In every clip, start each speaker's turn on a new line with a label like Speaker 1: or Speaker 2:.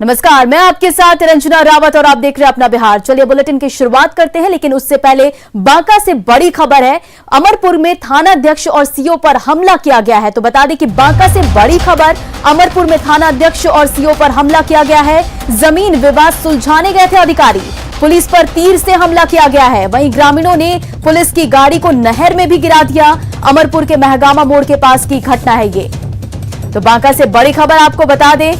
Speaker 1: नमस्कार, मैं आपके साथ रंजना रावत और आप देख रहे हैं अपना बिहार। चलिए बुलेटिन की शुरुआत करते हैं, लेकिन उससे पहले बांका से बड़ी खबर है। अमरपुर में थाना अध्यक्ष और सीओ पर हमला किया गया है। तो बता दें कि बांका से बड़ी खबर, अमरपुर में थाना अध्यक्ष और सीओ पर हमला किया गया है। जमीन विवाद सुलझाने गए थे अधिकारी, पुलिस पर तीर से हमला किया गया है। वहीं ग्रामीणों ने पुलिस की गाड़ी को नहर में भी गिरा दिया। अमरपुर के महगामा मोड़ के पास की घटना है ये। तो बांका से बड़ी खबर आपको बता दें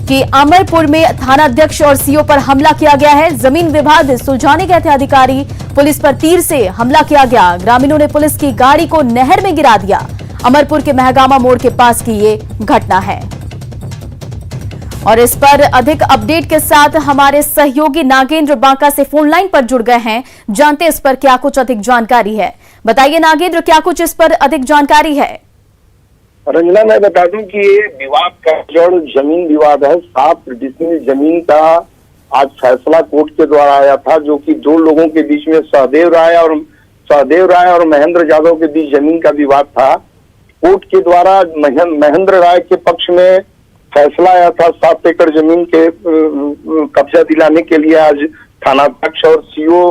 Speaker 1: कि अमरपुर में थाना अध्यक्ष और सीओ पर हमला किया गया है। जमीन विवाद सुलझाने गए थे अधिकारी, पुलिस पर तीर से हमला किया गया। ग्रामीणों ने पुलिस की गाड़ी को नहर में गिरा दिया। अमरपुर के महगामा मोड़ के पास की ये घटना है। और इस पर अधिक अपडेट के साथ हमारे सहयोगी नागेंद्र बांका से फोन लाइन पर जुड़ गए हैं। जानते हैं इस पर क्या कुछ अधिक जानकारी है। बताइए नागेंद्र, क्या कुछ इस पर अधिक जानकारी है?
Speaker 2: रंजना, मैं बता दूं कि ये विवाद का जड़ जमीन विवाद है। 7 डिसमिल जमीन का आज फैसला कोर्ट के द्वारा आया था, जो कि 2 लोगों के बीच में सहदेव राय और महेंद्र यादव के बीच जमीन का विवाद था। कोर्ट के द्वारा महेंद्र राय के पक्ष में फैसला आया था। 7 एकड़ जमीन के कब्जा दिलाने के लिए आज थानाध्यक्ष और सीओ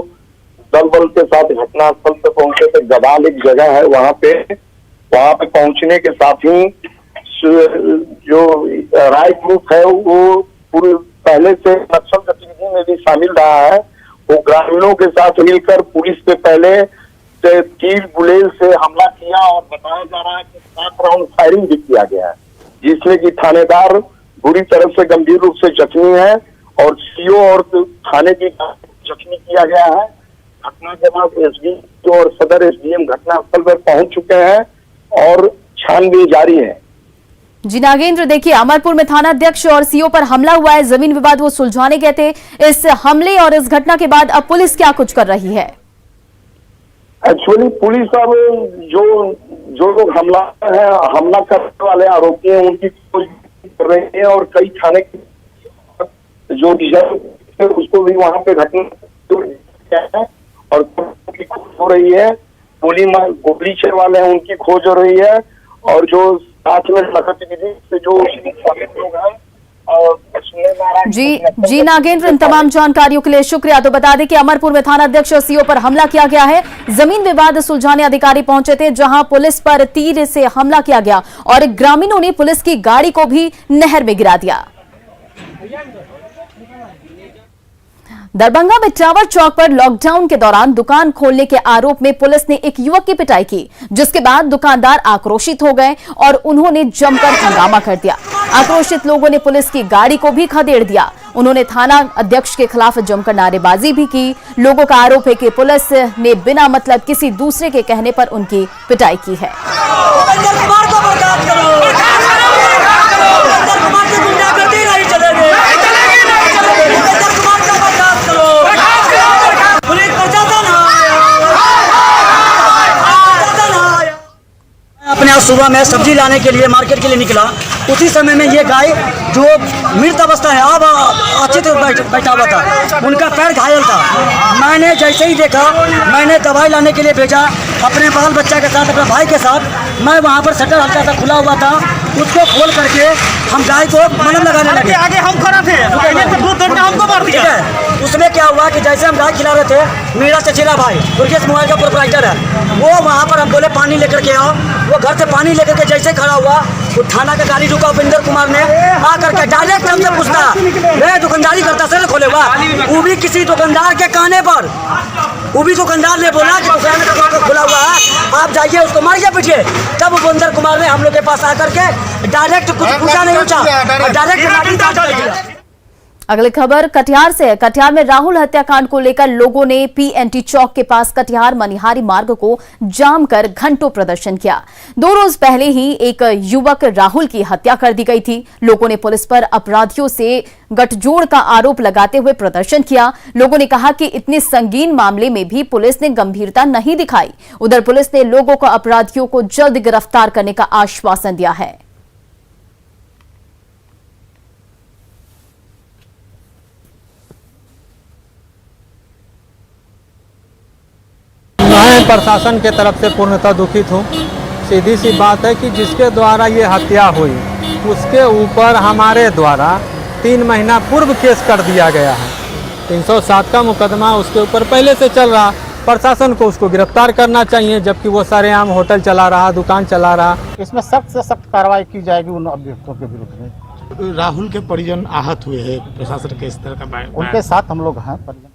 Speaker 2: दल बल के साथ घटनास्थल पे पहुंचे थे। गदाल एक जगह है, वहां पे पहुंचने के साथ ही जो राय ग्रुप है वो पूरे पहले से नक्सल गतिविधि में भी शामिल रहा है। वो ग्रामीणों के साथ मिलकर पुलिस पे पहले तीर गुलेल से हमला किया और बताया जा रहा है कि 7 राउंड फायरिंग भी किया गया है, जिसमें कि थानेदार बुरी तरह से गंभीर रूप से जख्मी है और सीओ और थाने की जख्मी किया गया है। घटना के बाद एसडीएम और सदर एसडीएम घटनास्थल पर पहुंच चुके हैं और छानबीन जारी है।
Speaker 1: जी नागेंद्र, देखिए अमरपुर में थाना अध्यक्ष और सीओ पर हमला हुआ है। जमीन विवाद वो सुलझाने गए थे। इस हमले और इस घटना के बाद अब पुलिस क्या कुछ कर रही है?
Speaker 2: एक्चुअली पुलिस अब जो लोग हमला करने वाले आरोपी हैं उनकी खोज कर रही है और कई थाने जो रिजर्व उसको भी वहां पे घटना है और की खोज हो रही है। गोली वाले हैं उनकी खोज हो रही है और जो साथ में गतिविधि से जो लोग हैं और
Speaker 1: जी नागेंद्र, इन तमाम जानकारियों के लिए शुक्रिया। तो बता दें कि अमरपुर में थाना अध्यक्ष और सीओ पर हमला किया गया है। जमीन विवाद सुलझाने अधिकारी पहुंचे थे, जहां पुलिस पर तीर से हमला किया गया और ग्रामीणों ने पुलिस की गाड़ी को भी नहर में गिरा दिया। दरभंगा में टावर चौक पर लॉकडाउन के दौरान दुकान खोलने के आरोप में पुलिस ने एक युवक की पिटाई की, जिसके बाद दुकानदार आक्रोशित हो गए और उन्होंने जमकर हंगामा कर दिया। आक्रोशित लोगों ने पुलिस की गाड़ी को भी खदेड़ दिया। उन्होंने थाना अध्यक्ष के खिलाफ जमकर नारेबाजी भी की। लोगों का आरोप है कि पुलिस ने बिना मतलब किसी दूसरे के कहने पर उनकी पिटाई की है।
Speaker 3: अपने सुबह में सब्जी लाने के लिए मार्केट के लिए निकला, उसी समय में ये गाय जो मृत अवस्था है अब अच्छी तरह बैठा हुआ था, उनका पैर घायल था। मैंने जैसे ही देखा, मैंने दवाई लाने के लिए भेजा अपने बाल बच्चा के साथ, अपने भाई के साथ। मैं वहाँ पर शटर हल्का सा खुला हुआ था, उसको खोल करके हम गाय को मलहम लगाने लगे।
Speaker 4: आगे हम खड़ा थे, हमको मार दिया।
Speaker 3: उसमें क्या हुआ कि जैसे हम गाय खिला रहे थे, मेरा चचेरा भाई दुर्गेश मोबाइल का प्रोपराइटर है, वो वहाँ पर हम बोले पानी लेकर के आओ। वो घर से पानी लेकर के जैसे खड़ा हुआ, वो थाना का गाड़ी रुका, उपेंद्र कुमार ने आकर के डायरेक्ट हमसे पूछता, मैं दुकानदारी करता सर खोले हुआ। वो भी किसी दुकानदार के कहने पर, वो भी दुकानदार ने बोला कि दुकान का खुला हुआ है, आप जाइए उसको मारिए पीछे। तब उपेंद्र कुमार ने हम लोग के पास आकर के डायरेक्ट कुछ पूछा नहीं, पूछा डायरेक्ट।
Speaker 1: अगली खबर कटिहार से है। कटिहार में राहुल हत्याकांड को लेकर लोगों ने पीएनटी चौक के पास कटिहार मनिहारी मार्ग को जाम कर घंटों प्रदर्शन किया। 2 रोज पहले ही एक युवक राहुल की हत्या कर दी गई थी। लोगों ने पुलिस पर अपराधियों से गठजोड़ का आरोप लगाते हुए प्रदर्शन किया। लोगों ने कहा कि इतने संगीन मामले में भी पुलिस ने गंभीरता नहीं दिखाई। उधर पुलिस ने लोगों को अपराधियों को जल्द गिरफ्तार करने का आश्वासन दिया है।
Speaker 5: मैं प्रशासन के तरफ से पूर्णतः दुखित हूँ। सीधी सी बात है कि जिसके द्वारा ये हत्या हुई उसके ऊपर हमारे द्वारा 3 महीना पूर्व केस कर दिया गया है। 307 का मुकदमा उसके ऊपर पहले से चल रहा। प्रशासन को उसको गिरफ्तार करना चाहिए, जबकि वो सरेआम होटल चला रहा, दुकान चला रहा।
Speaker 6: इसमें सख्त से सख्त कार्रवाई की जाएगी उन अभियुक्तों के विरुद्ध में।
Speaker 7: राहुल के परिजन आहत हुए हैं, प्रशासन के इस तरह का
Speaker 6: उनके साथ हम लोग हैं परिजन।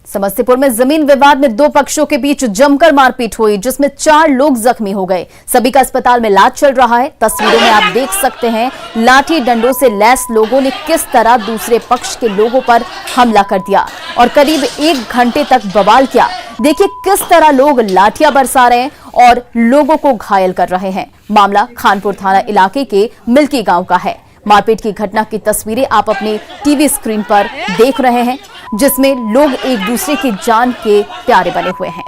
Speaker 1: समस्तीपुर में जमीन विवाद में 2 पक्षों के बीच जमकर मारपीट हुई, जिसमें 4 लोग जख्मी हो गए। सभी का अस्पताल में इलाज चल रहा है। तस्वीरों में आप देख सकते हैं लाठी डंडों से लैस लोगों ने किस तरह दूसरे पक्ष के लोगों पर हमला कर दिया और करीब 1 घंटे तक बवाल किया। देखिए किस तरह लोग लाठियां बरसा रहे हैं और लोगों को घायल कर रहे हैं। मामला खानपुर थाना इलाके के मिल्की गांव का है। मारपीट की घटना की तस्वीरें आप अपने टीवी स्क्रीन पर देख रहे हैं, जिसमें लोग एक दूसरे की जान के प्यारे बने हुए हैं।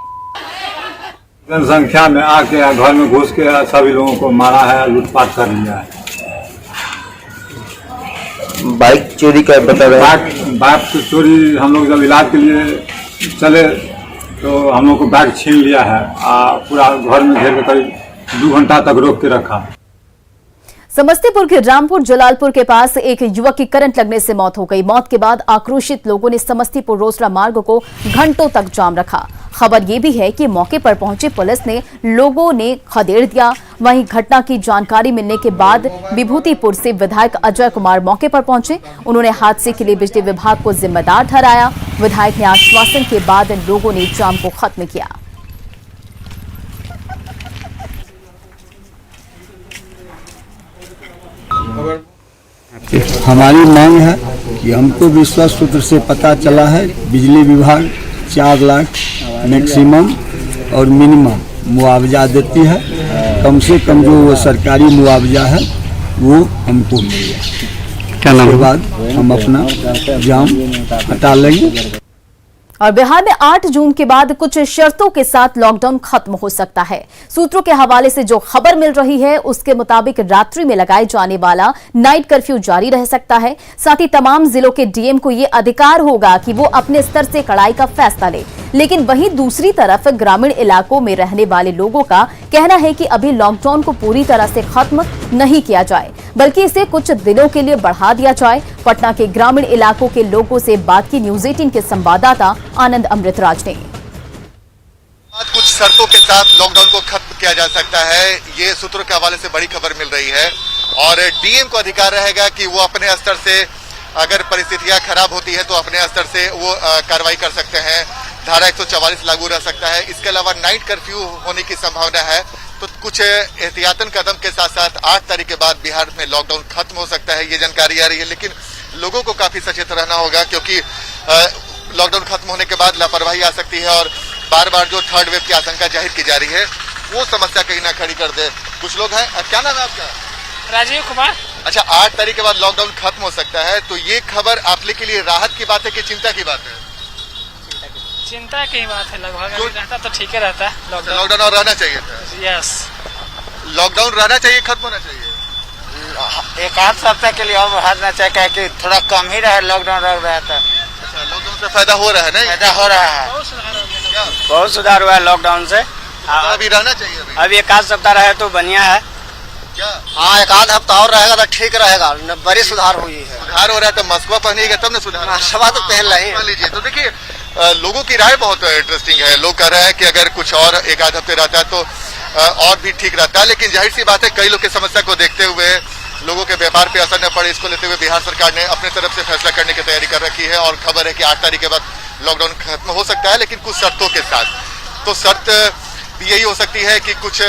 Speaker 8: जनसंख्या में आके घर में घुस के सभी लोगों को मारा है, लूटपाट कर लिया है।
Speaker 2: बाइक चोरी का बता रहे
Speaker 8: हैं। बाइक चोरी हम लोग जब इलाज के लिए चले तो हम लोग को बैग छीन लिया है। पूरा घर में घेर के करीब 2 घंटा तक रोक के रखा।
Speaker 1: समस्तीपुर के रामपुर जलालपुर के पास एक युवक की करंट लगने से मौत हो गई। मौत के बाद आक्रोशित लोगों ने समस्तीपुर रोसड़ा मार्ग को घंटों तक जाम रखा। खबर यह भी है कि मौके पर पहुंची पुलिस ने लोगों ने खदेड़ दिया। वहीं घटना की जानकारी मिलने के बाद विभूतिपुर से विधायक अजय कुमार मौके पर पहुंचे। उन्होंने हादसे के लिए बिजली विभाग को जिम्मेदार ठहराया। विधायक ने आश्वासन के बाद लोगों ने जाम को खत्म किया।
Speaker 9: हमारी मांग है कि हमको विश्वास सूत्र से पता चला है बिजली विभाग 4 लाख मैक्सिमम और मिनिमम मुआवजा देती है। कम से कम जो वो सरकारी मुआवजा है वो हमको मिल जाए। उसके बाद हम अपना जाम हटा लेंगे।
Speaker 1: और बिहार में 8 जून के बाद कुछ शर्तों के साथ लॉकडाउन खत्म हो सकता है। सूत्रों के हवाले से जो खबर मिल रही है उसके मुताबिक रात्रि में लगाए जाने वाला नाइट कर्फ्यू जारी रह सकता है। साथ ही तमाम जिलों के डीएम को ये अधिकार होगा कि वो अपने स्तर से कड़ाई का फैसला ले। लेकिन वहीं दूसरी तरफ ग्रामीण इलाकों में रहने वाले लोगों का कहना है कि अभी लॉकडाउन को पूरी तरह से खत्म नहीं किया जाए, बल्कि इसे कुछ दिनों के लिए बढ़ा दिया जाए। पटना के ग्रामीण इलाकों के लोगों से बात की न्यूज 18 के संवाददाता आनंद अमृतराज ने।
Speaker 10: कुछ शर्तों के साथ लॉकडाउन को खत्म किया जा सकता है, ये सूत्रों के हवाले से बड़ी खबर मिल रही है। और डीएम को अधिकार रहेगा कि वो अपने स्तर से अगर परिस्थितियां खराब होती है तो अपने स्तर से वो कार्रवाई कर सकते हैं। धारा 144 लागू रह सकता है। इसके अलावा नाइट कर्फ्यू होने की संभावना है। तो कुछ एहतियातन कदम के साथ साथ 8 तारीख के बाद बिहार में लॉकडाउन खत्म हो सकता है, ये जानकारी आ रही है। लेकिन लोगों को काफी सचेत रहना होगा, क्योंकि लॉकडाउन खत्म होने के बाद लापरवाही आ सकती है और बार बार जो 3rd वेव की आशंका जाहिर की जा रही है वो समस्या कहीं ना खड़ी कर दे। कुछ लोग हैं, क्या नाम है आपका?
Speaker 4: राजीव कुमार।
Speaker 10: अच्छा, 8 तारीख के बाद लॉकडाउन खत्म हो सकता है, तो ये खबर आप लोग के लिए राहत की बात है कि चिंता की बात है?
Speaker 4: चिंता की बात है। लगभग रहता तो ठीक ही रहता है।
Speaker 10: लॉकडाउन और रहना चाहिए था।
Speaker 4: यस,
Speaker 10: लॉकडाउन रहना चाहिए, खत्म होना चाहिए।
Speaker 6: 1-8 सप्ताह के लिए और बढ़ाना चाहिए कि थोड़ा कम ही रहे। लॉकडाउन रह रहा था।
Speaker 10: अच्छा, लॉकडाउन से फायदा हो रहा है? नहीं
Speaker 6: फायदा हो रहा है, बहुत सुधार हुआ है लॉकडाउन से।
Speaker 10: अभी रहना चाहिए।
Speaker 6: अभी 1-8 सप्ताह रहे तो बढ़िया है।
Speaker 10: क्या?
Speaker 6: हाँ, 1-8 हफ्ता और रहेगा तो ठीक रहेगा। बड़ी सुधार हुई है।
Speaker 10: सुधार हो रहा है तो मस्कुआ पहनिएगा तब ना सुधार।
Speaker 6: मस्कुआ तो पहन रहे हैं।
Speaker 10: लीजिए तो देखिए, लोगों की राय बहुत इंटरेस्टिंग है। लोग कह रहे हैं कि अगर कुछ और 1-8 हफ्ते रहता है तो और भी ठीक रहता है। लेकिन जाहिर सी बात है, कई लोग की समस्या को देखते हुए, लोगों के व्यापार पे असर न पड़े, इसको लेते हुए बिहार सरकार ने अपने तरफ से फैसला करने की तैयारी कर रखी है। और खबर है कि 8 तारीख के बाद लॉकडाउन खत्म हो सकता है, लेकिन कुछ शर्तों के साथ। तो शर्त भी यही हो सकती है कि कुछ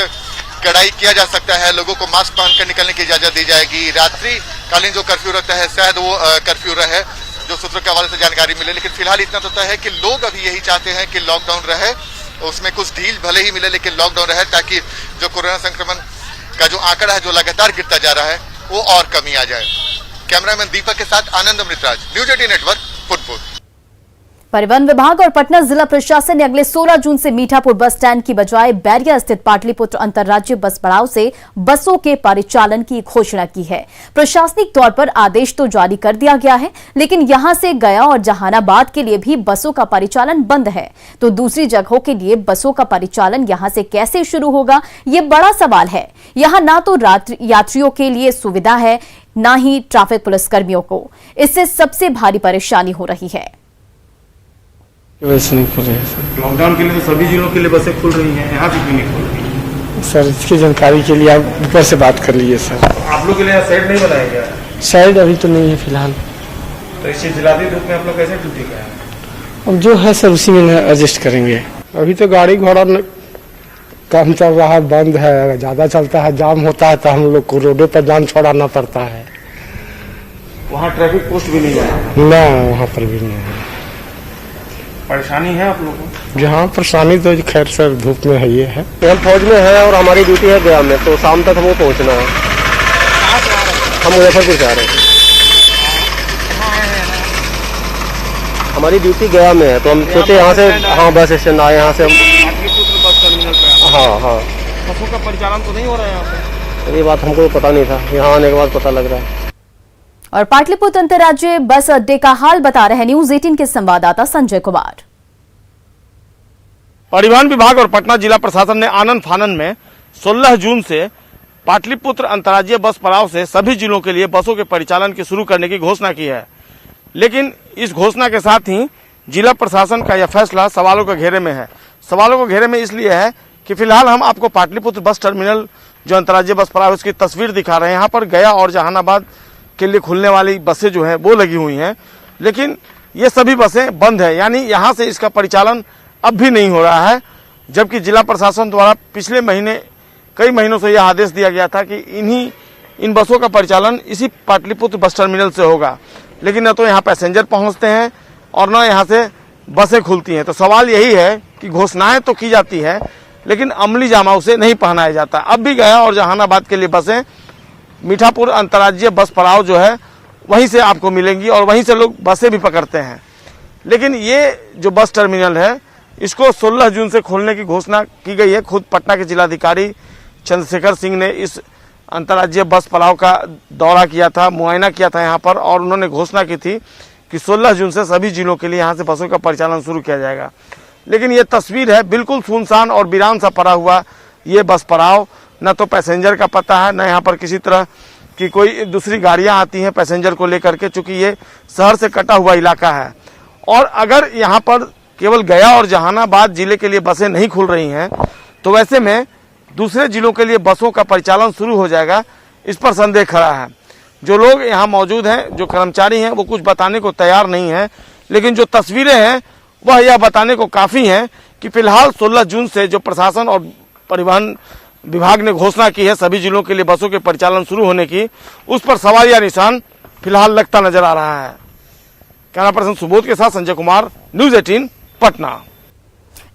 Speaker 10: कड़ाई किया जा सकता है, लोगों को मास्क पहनकर निकलने की इजाजत दी जाएगी। रात्रिकालीन जो कर्फ्यू रहता है शायद वो कर्फ्यू रहे, जो सूत्रों के हवाले से जानकारी मिले। लेकिन फिलहाल इतना तो तय है कि लोग अभी यही चाहते हैं कि लॉकडाउन रहे, उसमें कुछ ढील भले ही मिले लेकिन लॉकडाउन रहे, ताकि जो कोरोना संक्रमण का जो आंकड़ा है जो लगातार गिरता जा रहा है वो और कमी आ जाए। कैमरामैन दीपक के साथ आनंद अमृतराज, न्यूज 18 नेटवर्क, फुटपुर।
Speaker 1: परिवहन विभाग और पटना जिला प्रशासन ने अगले 16 जून से मीठापुर बस स्टैंड की बजाय बैरिया स्थित पाटलिपुत्र अंतर्राज्यीय बस पड़ाव से बसों के परिचालन की घोषणा की है। प्रशासनिक तौर पर आदेश तो जारी कर दिया गया है, लेकिन यहां से गया और जहानाबाद के लिए भी बसों का परिचालन बंद है। तो दूसरी जगहों के लिए बसों का परिचालन यहां से कैसे शुरू होगा, ये बड़ा सवाल है। यहां ना तो यात्रियों के लिए सुविधा है, ना ही ट्रैफिक पुलिसकर्मियों को। इससे सबसे भारी परेशानी हो रही है।
Speaker 11: वैसे नहीं खुल रही है सर।
Speaker 7: लॉकडाउन के लिए तो सभी जिलों के लिए बसें खुल रही हैं, यहाँ से क्यों नहीं खुल रही?
Speaker 11: सर इसकी जानकारी के लिए आप ऊपर से बात कर लीजिए सर।
Speaker 7: आप लोग के लिए साइड नहीं बनाया गया?
Speaker 11: साइड अभी तो नहीं है फिलहाल।
Speaker 7: तो इस चिल्लाती धूप में आप लोग कैसे ड्यूटी का है?
Speaker 11: अब जो है सर उसी में एडजस्ट करेंगे।
Speaker 12: अभी तो गाड़ी घोड़ा कम चल रहा है, बंद है। ज्यादा चलता है, जाम होता है तो हम लोग को रोडे पर जान छोड़ाना पड़ता है।
Speaker 7: वहाँ ट्रैफिक पोस्ट भी नहीं है
Speaker 12: ना, वहाँ पर भी नहीं है।
Speaker 7: परेशानी है आप लोगों को?
Speaker 12: जहाँ परेशानी तो खैर सर धूप में है, ये है।
Speaker 2: हम फौज में है और हमारी ड्यूटी है गया में, तो शाम तक हमको पहुँचना है। हम मुजफ्फरपुर से आ रहे हैं। हमारी ड्यूटी गया में है, तो हम सोचे यहाँ से बस स्टैंड आए, यहाँ से हम
Speaker 7: बस टर्मिनल पे।
Speaker 2: हाँ
Speaker 7: बसों का परिचालन तो नहीं हो रहा है यहाँ पे?
Speaker 2: ये बात हमको पता नहीं था, यहाँ आने के बाद पता लग रहा है।
Speaker 1: और पाटलिपुत्र अंतर्राज्यीय बस अड्डे का हाल बता रहे न्यूज 18 के संवाददाता संजय कुमार।
Speaker 13: परिवहन विभाग और पटना जिला प्रशासन ने आनन फानन में 16 जून से पाटलिपुत्र अंतर्राज्यीय बस पड़ाव से सभी जिलों के लिए बसों के परिचालन की शुरू करने की घोषणा की है। लेकिन इस घोषणा के साथ ही जिला प्रशासन का यह फैसला सवालों के घेरे में है। सवालों के घेरे में इसलिए है कि फिलहाल हम आपको पाटलिपुत्र बस टर्मिनल जो अंतर्राज्यीय बस पड़ाव उसकी तस्वीर दिखा रहे हैं। यहाँ पर गया और जहानाबाद के लिए खुलने वाली बसें जो हैं वो लगी हुई हैं, लेकिन ये सभी बसें बंद है, यानी यहाँ से इसका परिचालन अब भी नहीं हो रहा है। जबकि जिला प्रशासन द्वारा पिछले महीने कई महीनों से यह आदेश दिया गया था कि इन बसों का परिचालन इसी पाटलिपुत्र बस टर्मिनल से होगा, लेकिन न तो यहाँ पैसेंजर पहुँचते हैं और न यहाँ से बसें खुलती हैं। तो सवाल यही है कि घोषणाएं तो की जाती है, लेकिन अमली जामा उसे नहीं पहनाया जाता। अब भी गया और जहानाबाद के लिए बसें मीठापुर अंतर्राज्यीय बस पड़ाव जो है वहीं से आपको मिलेंगी और वहीं से लोग बसें भी पकड़ते हैं। लेकिन ये जो बस टर्मिनल है इसको 16 जून से खोलने की घोषणा की गई है। खुद पटना के जिलाधिकारी चंद्रशेखर सिंह ने इस अंतर्राज्यीय बस पड़ाव का दौरा किया था, मुआयना किया था यहाँ पर, और उन्होंने घोषणा की थी कि 16 जून से सभी जिलों के लिए यहाँ से बसों का परिचालन शुरू किया जाएगा। लेकिन ये तस्वीर है बिल्कुल सुनसान और वीरान सा पड़ा हुआ ये बस पड़ाव। न तो पैसेंजर का पता है, न यहाँ पर किसी तरह की कोई दूसरी गाड़ियाँ आती हैं पैसेंजर को लेकर के, चूँकि ये शहर से कटा हुआ इलाका है। और अगर यहाँ पर केवल गया और जहानाबाद जिले के लिए बसें नहीं खुल रही हैं तो वैसे में दूसरे जिलों के लिए बसों का परिचालन शुरू हो जाएगा, इस पर संदेह खड़ा है। जो लोग यहाँ मौजूद हैं, जो कर्मचारी हैं, वो कुछ बताने को तैयार नहीं हैं, लेकिन जो तस्वीरें हैं वह यह बताने को काफ़ी हैं कि फिलहाल 16 जून से जो प्रशासन और परिवहन विभाग ने घोषणा की है सभी जिलों के लिए बसों के परिचालन शुरू होने की, उस पर सवाल या निशान फिलहाल लगता नजर आ रहा है। कैमरा पर्सन सुबोध के साथ संजय कुमार, न्यूज 18 पटना।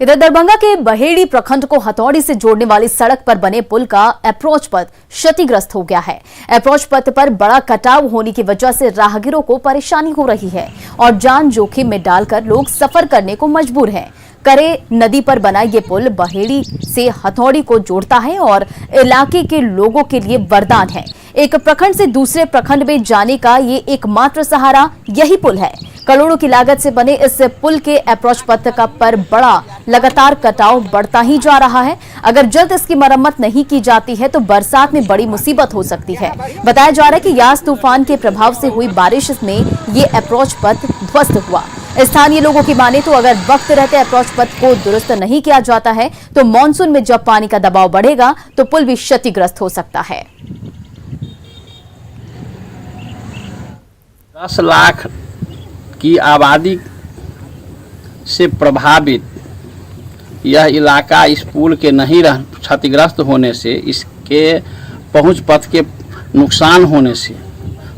Speaker 1: इधर दरभंगा के बहेड़ी प्रखंड को हथौड़ी से जोड़ने वाली सड़क पर बने पुल का अप्रोच पथ क्षतिग्रस्त हो गया है। अप्रोच पथ पर बड़ा कटाव होने की वजह से राहगीरों को परेशानी हो रही है और जान जोखिम में डालकर लोग सफर करने को मजबूर हैं। करे नदी पर बना ये पुल बहेड़ी से हथौड़ी को जोड़ता है और इलाके के लोगों के लिए वरदान है। एक प्रखंड से दूसरे प्रखंड में जाने का ये एकमात्र सहारा यही पुल है। करोड़ों की लागत से बने इस पुल के अप्रोच पथ का पर बड़ा लगातार कटाव बढ़ता ही जा रहा है। अगर जल्द इसकी मरम्मत नहीं की जाती है तो बरसात में बड़ी मुसीबत हो सकती है। बताया जा रहा है कि यास तूफान के प्रभाव से हुई बारिश में ये अप्रोच पथ ध्वस्त हुआ। स्थानीय लोगों की माने तो अगर वक्त रहते अप्रोच पथ को दुरुस्त नहीं किया जाता है तो मानसून में जब पानी का दबाव बढ़ेगा तो पुल भी क्षतिग्रस्त हो सकता है।
Speaker 14: 10 लाख की आबादी से प्रभावित यह इलाका इस पुल के नहीं क्षतिग्रस्त होने से, इसके पहुंच पथ के नुकसान होने से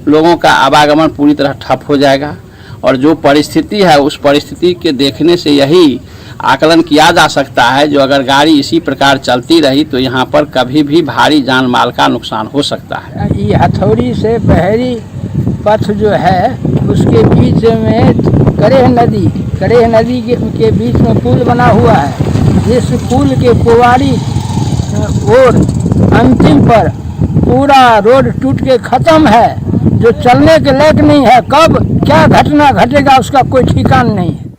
Speaker 14: लोगों का आवागमन पूरी तरह ठप हो जाएगा। और जो परिस्थिति है उस परिस्थिति के देखने से यही आकलन किया जा सकता है जो अगर गाड़ी इसी प्रकार चलती रही तो यहाँ पर कभी भी भारी जान माल का नुकसान हो सकता है।
Speaker 15: ये हथौड़ी से बहेड़ी पथ जो है उसके बीच में करेह नदी के बीच में पुल बना हुआ है। जिस पुल के कुवारी और अंतिम पर पूरा रोड टूट के खत्म है, जो चलने के लायक नहीं है। कब क्या घटना घटेगा उसका कोई ठिकाना नहीं है।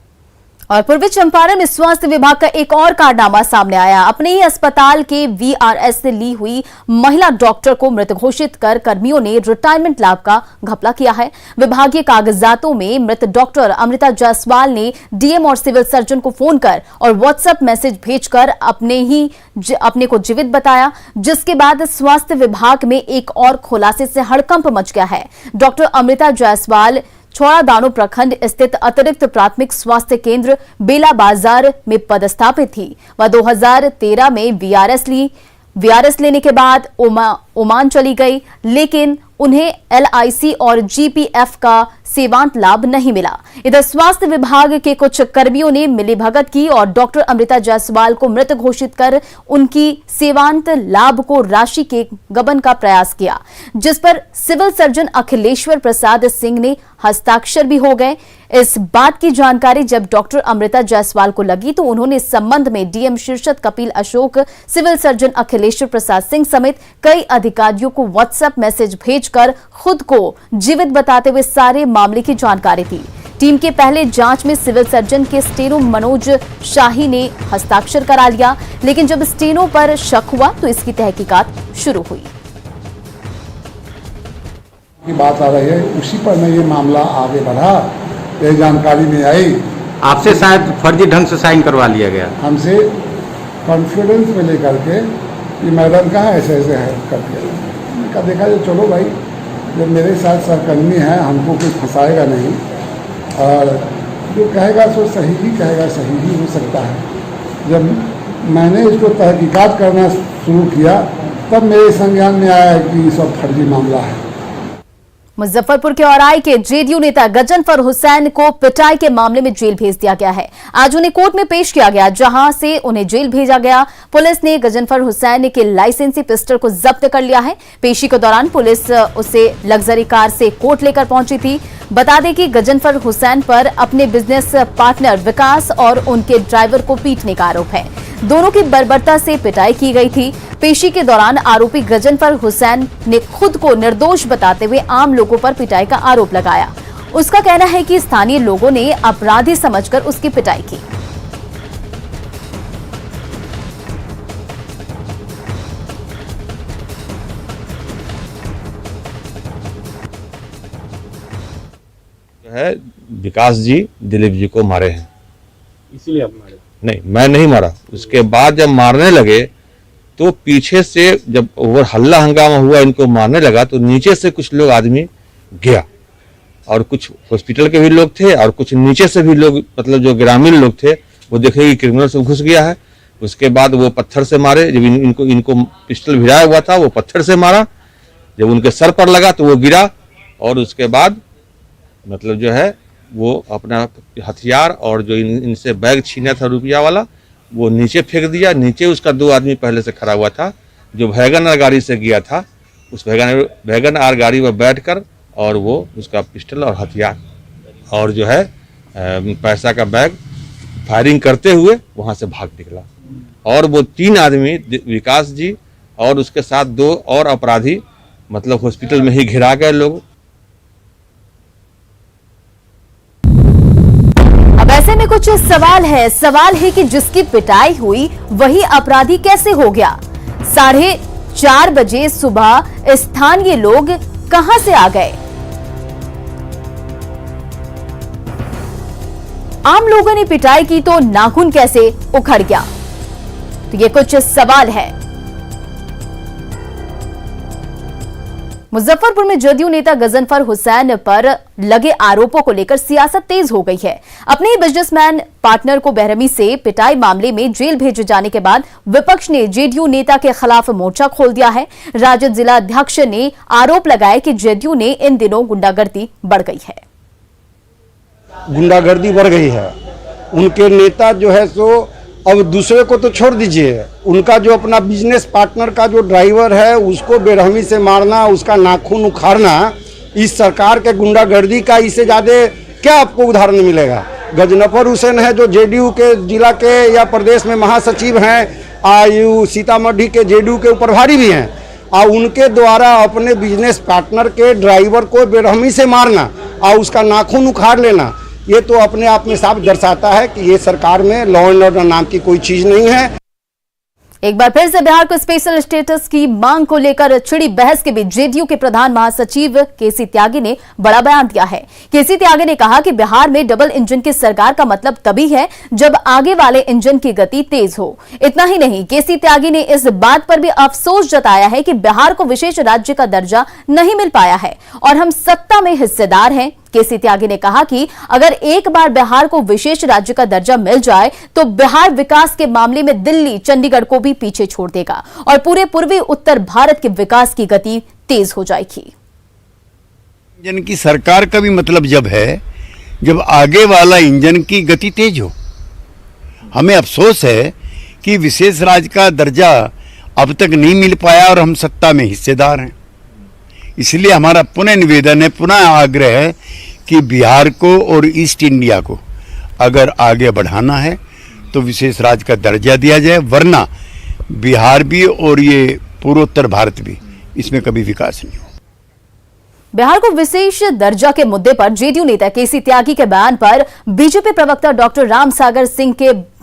Speaker 1: और पूर्वी चंपारण में स्वास्थ्य विभाग का एक और कारनामा सामने आया। अपने ही अस्पताल के वीआरएस से ली हुई महिला डॉक्टर को मृत घोषित कर कर्मियों ने रिटायरमेंट लाभ का घपला किया है। विभागीय कागजातों में मृत डॉक्टर अमृता जायसवाल ने डीएम और सिविल सर्जन को फोन कर और व्हाट्सएप मैसेज भेजकर अपने को जीवित बताया, जिसके बाद स्वास्थ्य विभाग में एक और खुलासे से हड़कंप मच गया है। डॉक्टर अमृता जायसवाल छौड़ादानो प्रखंड स्थित अतिरिक्त प्राथमिक स्वास्थ्य केंद्र बेला बाजार में पदस्थापित थी। वह 2013 में वीआरएस लेने के बाद ओमान चली गई, लेकिन उन्हें एलआईसी और जीपीएफ का सेवांत लाभ नहीं मिला। इधर स्वास्थ्य विभाग के कुछ कर्मियों ने मिलीभगत की और डॉक्टर अमृता जायसवाल को मृत घोषित कर उनकी सेवांत लाभ को राशि के गबन का प्रयास किया, जिस पर सिविल सर्जन अखिलेश्वर प्रसाद सिंह ने हस्ताक्षर भी हो गए। इस बात की जानकारी जब डॉक्टर अमृता जायसवाल को लगी तो उन्होंने इस संबंध में डीएम शीर्षत कपिल अशोक, सिविल सर्जन अखिलेश्वर प्रसाद सिंह समेत कई अधिकारियों को व्हाट्सएप मैसेज भेजकर खुद को जीवित बताते हुए सारे मामले की जानकारी दी। टीम के पहले जांच में सिविल सर्जन के स्टेनो मनोज शाही ने हस्ताक्षर करा लिया, लेकिन जब स्टेनो पर शक हुआ तो इसकी तहकीकात शुरू हुई।
Speaker 16: की बात आ रही है, उसी पर मैं ये मामला आगे बढ़ा, ये जानकारी में आई।
Speaker 17: आपसे शायद फर्जी ढंग से साइन करवा लिया गया।
Speaker 16: हमसे कॉन्फिडेंस में लेकर के कि मैडम कहाँ ऐसे ऐसे है करके मैंने देखा जो चलो भाई, जब मेरे साथ सहकर्मी है हमको कोई फंसाएगा नहीं, और जो कहेगा सो सही ही कहेगा, सही ही हो सकता है। जब मैंने इसको तहकीकात करना शुरू किया तब मेरे संज्ञान में आया कि सब फर्जी मामला है।
Speaker 1: मुजफ्फरपुर के औराई के जेडीयू नेता गजनफर हुसैन को पिटाई के मामले में जेल भेज दिया गया है। आज उन्हें कोर्ट में पेश किया गया, जहां से उन्हें जेल भेजा गया। पुलिस ने गजनफर हुसैन के लाइसेंसी पिस्टल को जब्त कर लिया है। पेशी के दौरान पुलिस उसे लग्जरी कार से कोर्ट लेकर पहुंची थी। बता दें कि गजनफर हुसैन पर अपने बिजनेस पार्टनर विकास और उनके ड्राइवर को पीटने का आरोप है। दोनों की बर्बरता से पिटाई की गई थी। पेशी के दौरान आरोपी गजनफर हुसैन ने खुद को निर्दोष बताते हुए आम लोगों पर पिटाई का आरोप लगाया। उसका कहना है कि स्थानीय लोगों ने अपराधी समझकर उसकी पिटाई की।
Speaker 18: है विकास जी दिलीप जी को मारे हैं,
Speaker 7: इसीलिए आप मारे?
Speaker 18: नहीं, मैं नहीं मारा। उसके बाद जब मारने लगे तो पीछे से जब ओवर हल्ला हंगामा हुआ, इनको मारने लगा तो नीचे से कुछ लोग आदमी गया और कुछ हॉस्पिटल के भी लोग थे और कुछ नीचे से भी लोग, मतलब जो ग्रामीण लोग थे वो देखे कि क्रिमिनल से घुस गया है। उसके बाद वो पत्थर से मारे। जब इनको पिस्टल भिड़ाया हुआ था वो पत्थर से मारा। जब उनके सर पर लगा तो वो गिरा और उसके बाद मतलब जो है वो अपना हथियार और जो इनसे बैग छीना था रुपया वाला वो नीचे फेंक दिया। नीचे उसका 2 आदमी पहले से खड़ा हुआ था जो वैगन आर गाड़ी से गया था। उस वैगन आर गाड़ी में बैठकर और वो उसका पिस्टल और हथियार और जो है पैसा का बैग फायरिंग करते हुए वहाँ से भाग निकला। और वो 3 आदमी विकास जी और उसके साथ 2 और अपराधी मतलब हॉस्पिटल में ही घिरा गए लोग।
Speaker 1: अब ऐसे में कुछ सवाल है कि जिसकी पिटाई हुई वही अपराधी कैसे हो गया? 4:30 बजे सुबह स्थानीय लोग कहां से आ गए? आम लोगों ने पिटाई की तो नाखून कैसे उखड़ गया? तो ये कुछ सवाल है। मुजफ्फरपुर में जदयू नेता गजनफर हुसैन पर लगे आरोपों को लेकर सियासत तेज हो गई है। अपने ही बिजनेसमैन पार्टनर को बेरहमी से पिटाई मामले में जेल भेजे जाने के बाद विपक्ष ने जेडीयू नेता के खिलाफ मोर्चा खोल दिया है। राजद जिला अध्यक्ष ने आरोप लगाया कि जेडीयू ने इन दिनों गुंडागर्दी बढ़ गई है।
Speaker 19: गुंडागर्दी बढ़ गई है। उनके नेता जो है सो अब दूसरे को तो छोड़ दीजिए, उनका जो अपना बिजनेस पार्टनर का जो ड्राइवर है उसको बेरहमी से मारना, उसका नाखून उखाड़ना, इस सरकार के गुंडागर्दी का इससे ज़्यादा क्या आपको उदाहरण मिलेगा? गजनफर हुसैन है जो जेडीयू के जिला के या प्रदेश में महासचिव हैं, आयु सीतामढ़ी के जेडीयू के प्रभारी भी हैं, और उनके द्वारा अपने बिजनेस पार्टनर के ड्राइवर को बेरहमी से मारना और उसका नाखून उखाड़ लेना, ये तो अपने आप में साफ दर्शाता है कि ये सरकार में लॉ एंड ऑर्डर नाम की कोई चीज नहीं है।
Speaker 1: एक बार फिर से बिहार को स्पेशल स्टेटस की मांग को लेकर छिड़ी बहस के बीच जेडीयू के प्रधान महासचिव केसी त्यागी ने बड़ा बयान दिया है। केसी त्यागी ने कहा कि बिहार में डबल इंजन की सरकार का मतलब तभी है जब आगे वाले इंजन की गति तेज हो। इतना ही नहीं, केसी त्यागी ने इस बात पर भी अफसोस जताया है कि बिहार को विशेष राज्य का दर्जा नहीं मिल पाया है और हम सत्ता में हिस्सेदार हैं। केसी त्यागी ने कहा कि अगर एक बार बिहार को विशेष राज्य का दर्जा मिल जाए तो बिहार विकास के मामले में दिल्ली, चंडीगढ़ को भी पीछे छोड़ देगा और पूरे पूर्वी उत्तर भारत के विकास की गति तेज हो जाएगी।
Speaker 20: इंजन की सरकार का भी मतलब जब है जब आगे वाला इंजन की गति तेज हो। हमें अफसोस है कि विशेष राज्य का दर्जा अब तक नहीं मिल पाया और हम सत्ता में हिस्सेदार हैं। इसलिए हमारा पुनः निवेदन है, पुनः आग्रह है कि बिहार को और ईस्ट इंडिया को अगर आगे बढ़ाना है तो विशेष राज्य का दर्जा दिया जाए, वरना बिहार भी और ये पूर्वोत्तर भारत भी इसमें कभी विकास नहीं हो।
Speaker 1: बिहार को विशेष दर्जा के मुद्दे पर जेडीयू नेता केसी त्यागी के बयान पर बीजेपी प्रवक्ता डॉक्टर रामसागर सिंह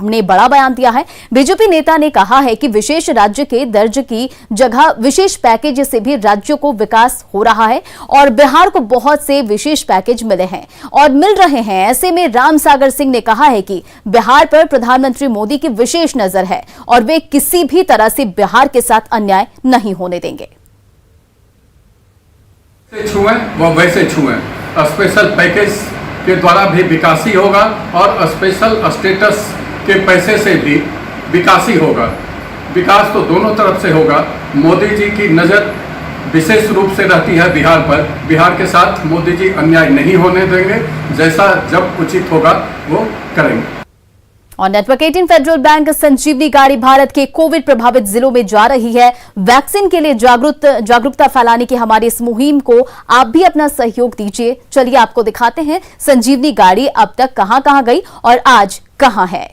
Speaker 1: ने बड़ा बयान दिया है। बीजेपी नेता ने कहा है कि विशेष राज्य के दर्ज की जगह विशेष पैकेज से भी राज्यों को विकास हो रहा है और बिहार को बहुत से विशेष पैकेज मिले हैं और मिल रहे हैं। ऐसे में रामसागर सिंह ने कहा है कि बिहार पर प्रधानमंत्री मोदी की विशेष नजर है और वे किसी भी तरह से बिहार के साथ अन्याय नहीं होने देंगे।
Speaker 21: छुएं वो वैसे छुएं। स्पेशल पैकेज के द्वारा भी विकास ही होगा और स्पेशल स्टेटस के पैसे से भी विकास ही होगा। विकास तो दोनों तरफ से होगा। मोदी जी की नज़र विशेष रूप से रहती है बिहार पर। बिहार के साथ मोदी जी अन्याय नहीं होने देंगे, जैसा जब उचित होगा वो करेंगे।
Speaker 1: और नेटवर्क 18 फेडरल बैंक संजीवनी गाड़ी भारत के कोविड प्रभावित जिलों में जा रही है। वैक्सीन के लिए जागरूकता फैलाने की हमारी इस मुहिम को आप भी अपना सहयोग दीजिए। चलिए आपको दिखाते हैं संजीवनी गाड़ी अब तक कहां गई और आज कहां है।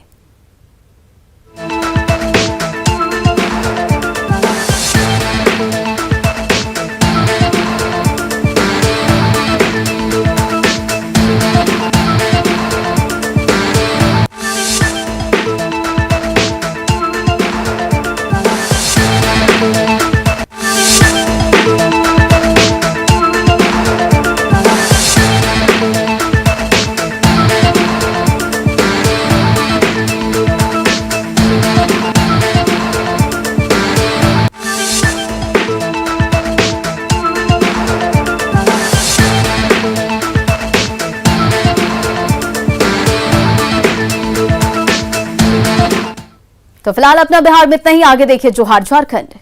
Speaker 1: तो फिलहाल अपना बिहार में इतना ही। आगे देखिए जोहार झारखंड।